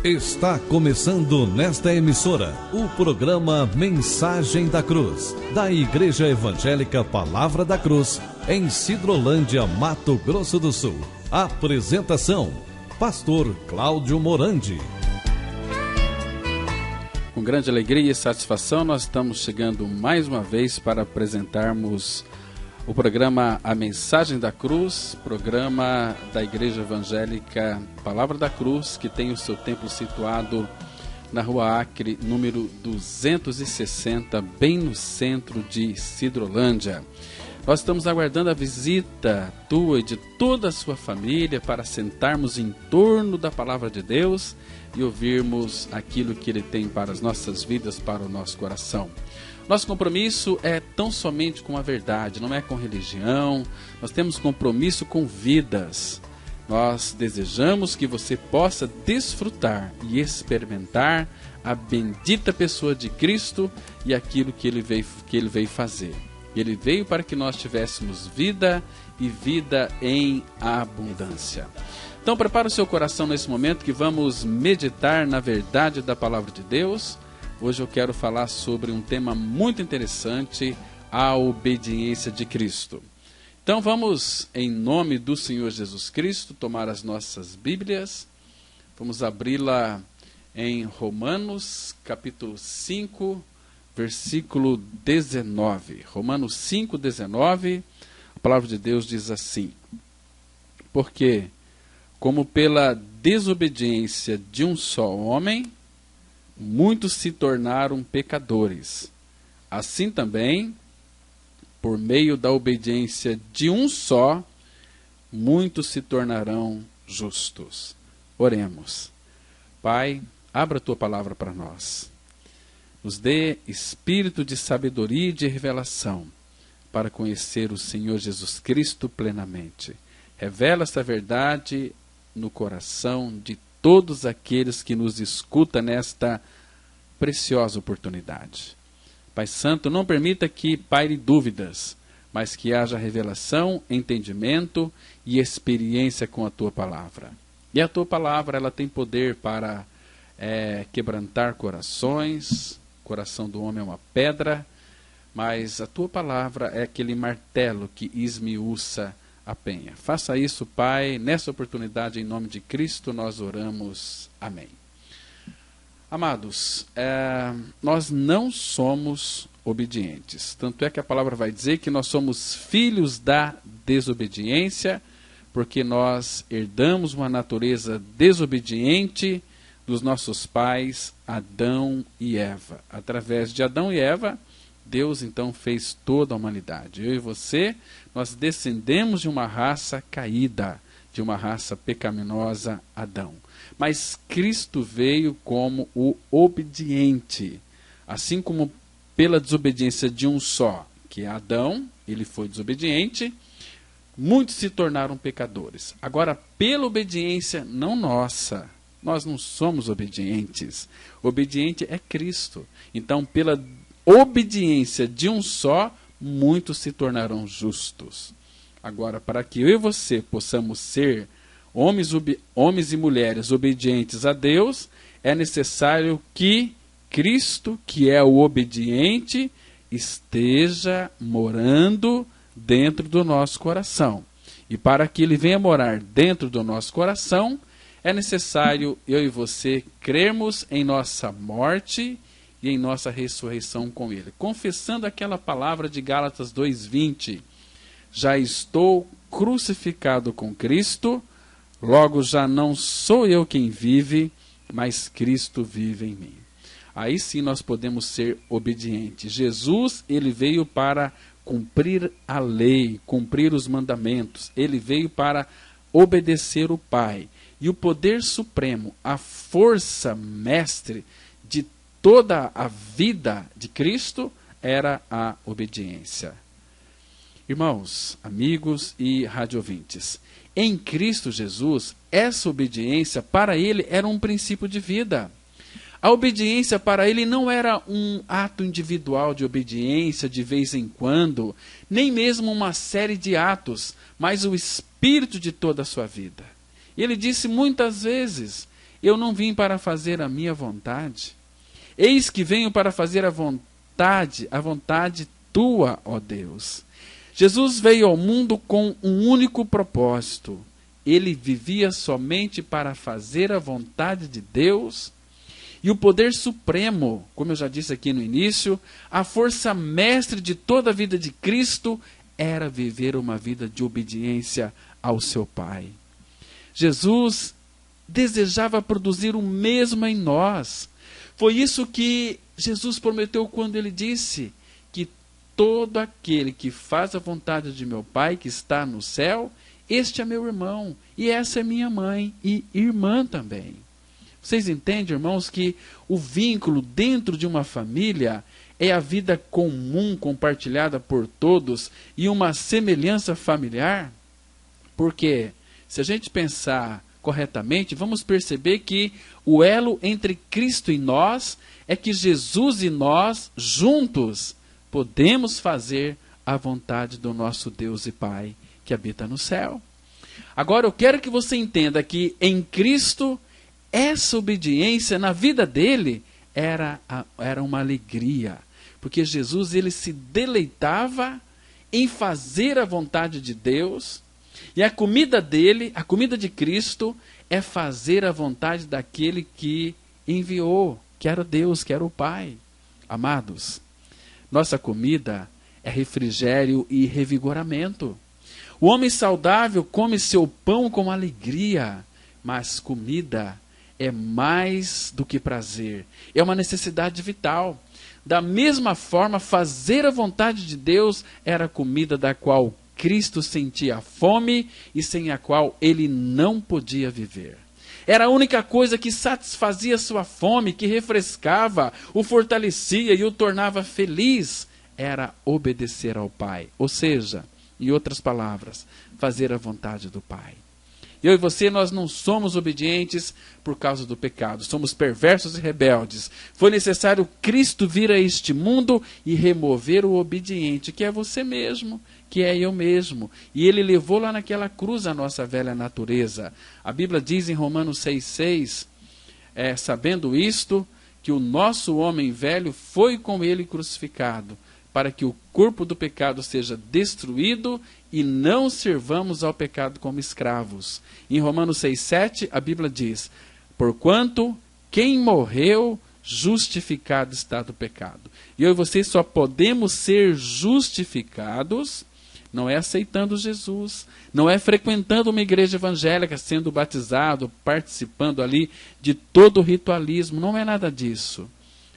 Está começando nesta emissora o programa Mensagem da Cruz, da Igreja Evangélica Palavra da Cruz, em Sidrolândia, Mato Grosso do Sul. Apresentação, Pastor Cláudio Morandi. Com grande alegria e satisfação, nós estamos chegando mais uma vez para apresentarmos o programa A Mensagem da Cruz, programa da Igreja Evangélica Palavra da Cruz, que tem o seu templo situado na Rua Acre, número 260, bem no centro de Sidrolândia. Nós estamos aguardando a visita tua e de toda a sua família para sentarmos em torno da Palavra de Deus e ouvirmos aquilo que Ele tem para as nossas vidas, para o nosso coração. Nosso compromisso é tão somente com a verdade, não é com religião. Nós temos compromisso com vidas. Nós desejamos que você possa desfrutar e experimentar a bendita pessoa de Cristo e aquilo que Ele veio fazer. Ele veio para que nós tivéssemos vida e vida em abundância. Então prepara o seu coração nesse momento que vamos meditar na verdade da Palavra de Deus. Hoje eu quero falar sobre um tema muito interessante, a obediência de Cristo. Então vamos, em nome do Senhor Jesus Cristo, tomar as nossas Bíblias. Vamos abri-la em Romanos, capítulo 5, versículo 19. Romanos 5, 19, a palavra de Deus diz assim: Porque, como pela desobediência de um só homem, muitos se tornaram pecadores, assim também, por meio da obediência de um só, muitos se tornarão justos. Oremos. Pai, abra a Tua palavra para nós. Nos dê espírito de sabedoria e de revelação para conhecer o Senhor Jesus Cristo plenamente. Revela esta verdade no coração de todos aqueles que nos escutam nesta preciosa oportunidade. Pai Santo, não permita que paire dúvidas, mas que haja revelação, entendimento e experiência com a Tua palavra. E a Tua palavra, ela tem poder para quebrantar corações. O coração do homem é uma pedra, mas a Tua palavra é aquele martelo que esmiuça a penha. Faça isso, Pai, nessa oportunidade, em nome de Cristo, nós oramos. Amém. Amados, nós não somos obedientes. Tanto é que a palavra vai dizer que nós somos filhos da desobediência, porque nós herdamos uma natureza desobediente dos nossos pais, Adão e Eva. Através de Adão e Eva, Deus então fez toda a humanidade. Eu e você, nós descendemos de uma raça caída, de uma raça pecaminosa, Adão. Mas Cristo veio como o obediente. Assim como pela desobediência de um só, que é Adão, ele foi desobediente, muitos se tornaram pecadores. Agora, pela obediência não nossa, nós não somos obedientes. Obediente é Cristo. Então, pela obediência de um só, muitos se tornarão justos. Agora, para que eu e você possamos ser homens e mulheres obedientes a Deus, é necessário que Cristo, que é o obediente, esteja morando dentro do nosso coração. E para que Ele venha morar dentro do nosso coração, é necessário eu e você crermos em nossa morte e em nossa ressurreição com Ele. Confessando aquela palavra de Gálatas 2:20, já estou crucificado com Cristo, logo já não sou eu quem vive, mas Cristo vive em mim. Aí sim nós podemos ser obedientes. Jesus, ele veio para cumprir a lei, cumprir os mandamentos. Ele veio para obedecer o Pai. E o poder supremo, a força mestre de toda a vida de Cristo era a obediência. Irmãos, amigos e radiovintes, em Cristo Jesus, essa obediência para Ele era um princípio de vida. A obediência para Ele não era um ato individual de obediência de vez em quando, nem mesmo uma série de atos, mas o espírito de toda a sua vida. E Ele disse muitas vezes, Eu não vim para fazer a minha vontade. Eis que venho para fazer a vontade tua, ó Deus. Jesus veio ao mundo com um único propósito. Ele vivia somente para fazer a vontade de Deus. E o poder supremo, como eu já disse aqui no início, a força mestre de toda a vida de Cristo era viver uma vida de obediência ao seu Pai. Jesus desejava produzir o mesmo em nós. Foi isso que Jesus prometeu quando ele disse que todo aquele que faz a vontade de meu Pai que está no céu, este é meu irmão, e essa é minha mãe e irmã também. Vocês entendem, irmãos, que o vínculo dentro de uma família é a vida comum compartilhada por todos e uma semelhança familiar? Porque, se a gente pensar corretamente, vamos perceber que o elo entre Cristo e nós é que Jesus e nós, juntos, podemos fazer a vontade do nosso Deus e Pai que habita no céu. Agora eu quero que você entenda que em Cristo, essa obediência na vida dele era uma alegria. Porque Jesus ele se deleitava em fazer a vontade de Deus. E a comida dele, a comida de Cristo, é fazer a vontade daquele que enviou, que era Deus, que era o Pai. Amados, nossa comida é refrigério e revigoramento. O homem saudável come seu pão com alegria, mas comida é mais do que prazer, é uma necessidade vital. Da mesma forma, fazer a vontade de Deus era a comida da qual Cristo sentia fome e sem a qual ele não podia viver. Era a única coisa que satisfazia sua fome, que refrescava, o fortalecia e o tornava feliz, era obedecer ao Pai. Ou seja, em outras palavras, fazer a vontade do Pai. Eu e você, nós não somos obedientes por causa do pecado. Somos perversos e rebeldes. Foi necessário Cristo vir a este mundo e remover o obediente, que é você mesmo, que é eu mesmo. E ele levou lá naquela cruz a nossa velha natureza. A Bíblia diz em Romanos 6,6, sabendo isto, que o nosso homem velho foi com ele crucificado, para que o corpo do pecado seja destruído e não servamos ao pecado como escravos. Em Romanos 6,7, a Bíblia diz, porquanto quem morreu, justificado está do pecado. E eu e você só podemos ser justificados, não é aceitando Jesus, não é frequentando uma igreja evangélica, sendo batizado, participando ali de todo o ritualismo, não é nada disso.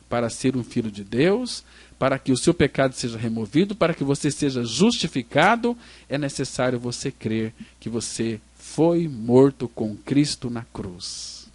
Para ser um filho de Deus, para que o seu pecado seja removido, para que você seja justificado, é necessário você crer que você foi morto com Cristo na cruz.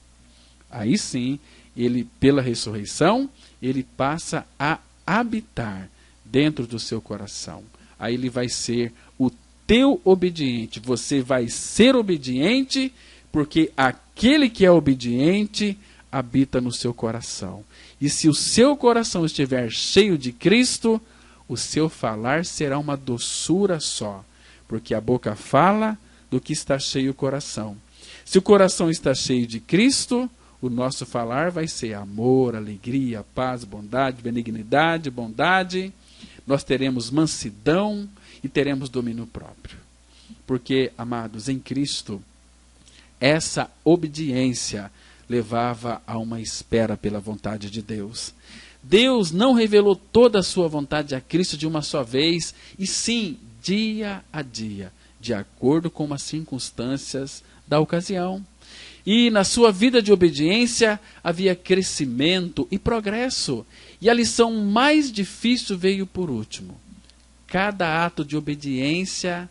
Aí sim, ele, pela ressurreição, ele passa a habitar dentro do seu coração. Aí ele vai ser o teu obediente. Você vai ser obediente, porque aquele que é obediente habita no seu coração. E se o seu coração estiver cheio de Cristo, o seu falar será uma doçura só, porque a boca fala do que está cheio o coração. Se o coração está cheio de Cristo, o nosso falar vai ser amor, alegria, paz, bondade, benignidade, bondade. Nós teremos mansidão e teremos domínio próprio. Porque, amados, em Cristo, essa obediência levava a uma espera pela vontade de Deus. Deus não revelou toda a sua vontade a Cristo de uma só vez, e sim, dia a dia, de acordo com as circunstâncias da ocasião. E na sua vida de obediência havia crescimento e progresso. E a lição mais difícil veio por último. Cada ato de obediência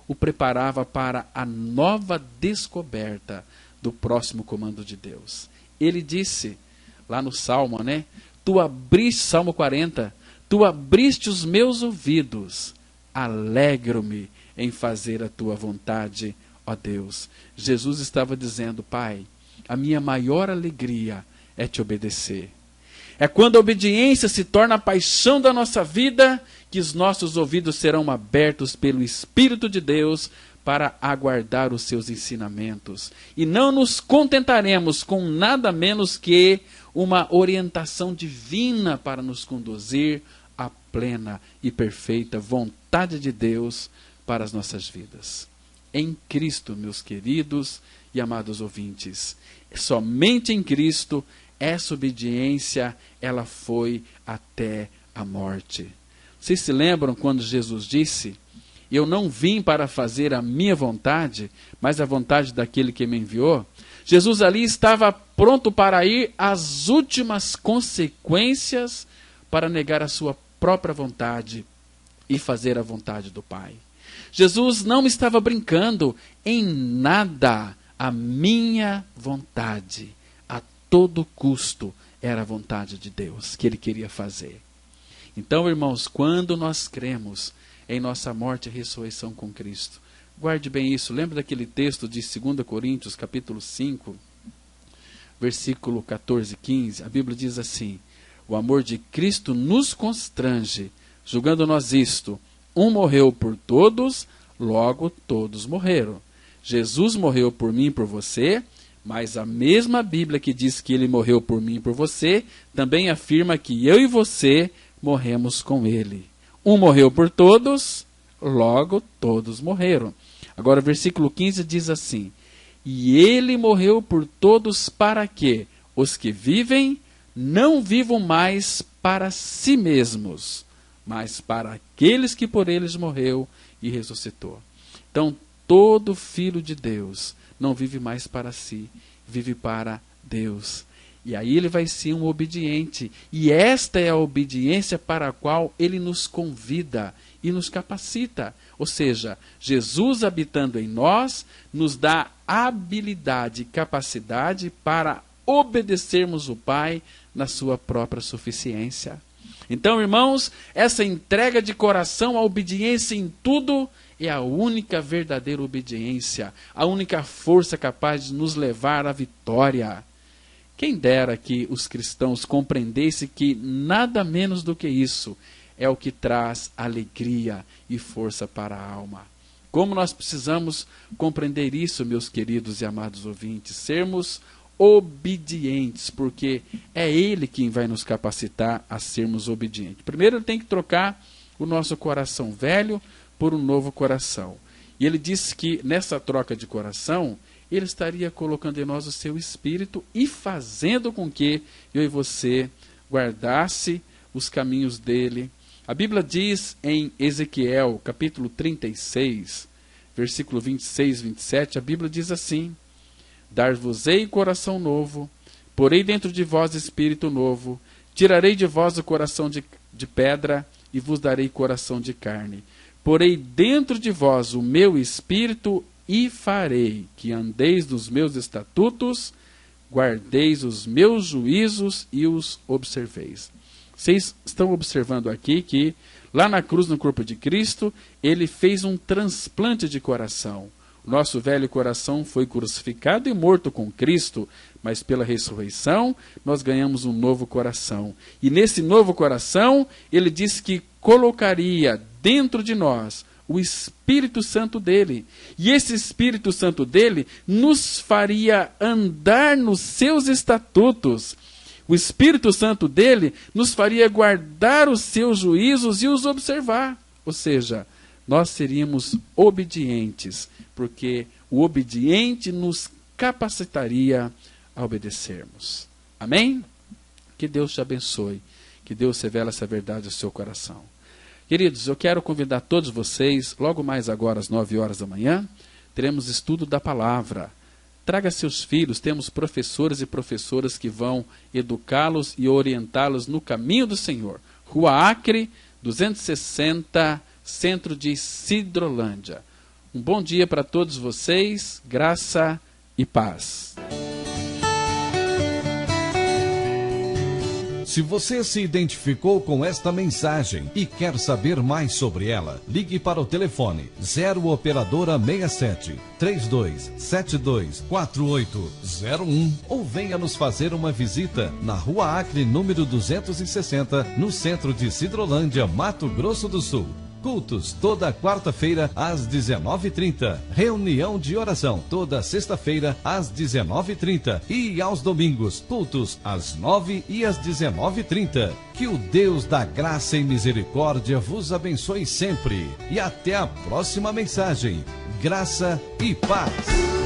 o preparava para a nova descoberta do próximo comando de Deus. Ele disse, lá no Salmo, tu abriste, Salmo 40, tu abriste os meus ouvidos, alegro-me em fazer a tua vontade, ó Deus. Jesus estava dizendo, Pai, a minha maior alegria é te obedecer. É quando a obediência se torna a paixão da nossa vida, que os nossos ouvidos serão abertos pelo Espírito de Deus para aguardar os seus ensinamentos. E não nos contentaremos com nada menos que uma orientação divina para nos conduzir à plena e perfeita vontade de Deus para as nossas vidas. Em Cristo, meus queridos e amados ouvintes, somente em Cristo essa obediência ela foi até a morte. Vocês se lembram quando Jesus disse: eu não vim para fazer a minha vontade, mas a vontade daquele que me enviou? Jesus ali estava pronto para ir às últimas consequências para negar a sua própria vontade e fazer a vontade do Pai. Jesus não estava brincando em nada. A minha vontade, a todo custo, era a vontade de Deus que Ele queria fazer. Então, irmãos, quando nós cremos em nossa morte e ressurreição com Cristo, guarde bem isso. Lembra daquele texto de 2 Coríntios, capítulo 5, versículo 14 e 15? A Bíblia diz assim: o amor de Cristo nos constrange, julgando nós isto: um morreu por todos, logo todos morreram. Jesus morreu por mim e por você, mas a mesma Bíblia que diz que Ele morreu por mim e por você, também afirma que eu e você morremos com Ele. Um morreu por todos, logo todos morreram. Agora, versículo 15 diz assim: e Ele morreu por todos para que os que vivem não vivam mais para si mesmos, mas para aqueles que por eles morreu e ressuscitou. Então, todo filho de Deus não vive mais para si, vive para Deus. E aí ele vai ser um obediente. E esta é a obediência para a qual ele nos convida e nos capacita. Ou seja, Jesus habitando em nós nos dá habilidade e capacidade para obedecermos o Pai na sua própria suficiência. Então, irmãos, essa entrega de coração, a obediência em tudo, é a única verdadeira obediência, a única força capaz de nos levar à vitória. Quem dera que os cristãos compreendessem que nada menos do que isso é o que traz alegria e força para a alma. Como nós precisamos compreender isso, meus queridos e amados ouvintes, sermos obedientes, porque é Ele quem vai nos capacitar a sermos obedientes. Primeiro, Ele tem que trocar o nosso coração velho por um novo coração. E Ele disse que nessa troca de coração, Ele estaria colocando em nós o seu Espírito e fazendo com que eu e você guardasse os caminhos dEle. A Bíblia diz em Ezequiel, capítulo 36, versículo 26 e 27, a Bíblia diz assim: dar-vos-ei coração novo, porei dentro de vós espírito novo, tirarei de vós o coração de pedra e vos darei coração de carne. Porei dentro de vós o meu espírito e farei que andeis nos meus estatutos, guardeis os meus juízos e os observeis. Vocês estão observando aqui que lá na cruz, no corpo de Cristo, Ele fez um transplante de coração. Nosso velho coração foi crucificado e morto com Cristo, mas pela ressurreição nós ganhamos um novo coração. E nesse novo coração, Ele disse que colocaria dentro de nós o Espírito Santo dele. E esse Espírito Santo dele nos faria andar nos seus estatutos. O Espírito Santo dele nos faria guardar os seus juízos e os observar. Ou seja, nós seríamos obedientes, porque o obediente nos capacitaria a obedecermos. Amém? Que Deus te abençoe. Que Deus revele essa verdade ao seu coração. Queridos, eu quero convidar todos vocês, logo mais agora às 9 horas da manhã, teremos estudo da palavra. Traga seus filhos, temos professores e professoras que vão educá-los e orientá-los no caminho do Senhor. Rua Acre, 260, centro de Sidrolândia. Um bom dia para todos vocês, graça e paz. Se você se identificou com esta mensagem e quer saber mais sobre ela, ligue para o telefone 0 operadora 67 3272 4801 ou venha nos fazer uma visita na Rua Acre, número 260, no centro de Sidrolândia, Mato Grosso do Sul. Cultos toda quarta-feira às 19h30. Reunião de oração toda sexta-feira às 19h30. E aos domingos, cultos às 9h e às 19h30. Que o Deus da graça e misericórdia vos abençoe sempre. E até a próxima mensagem. Graça e paz.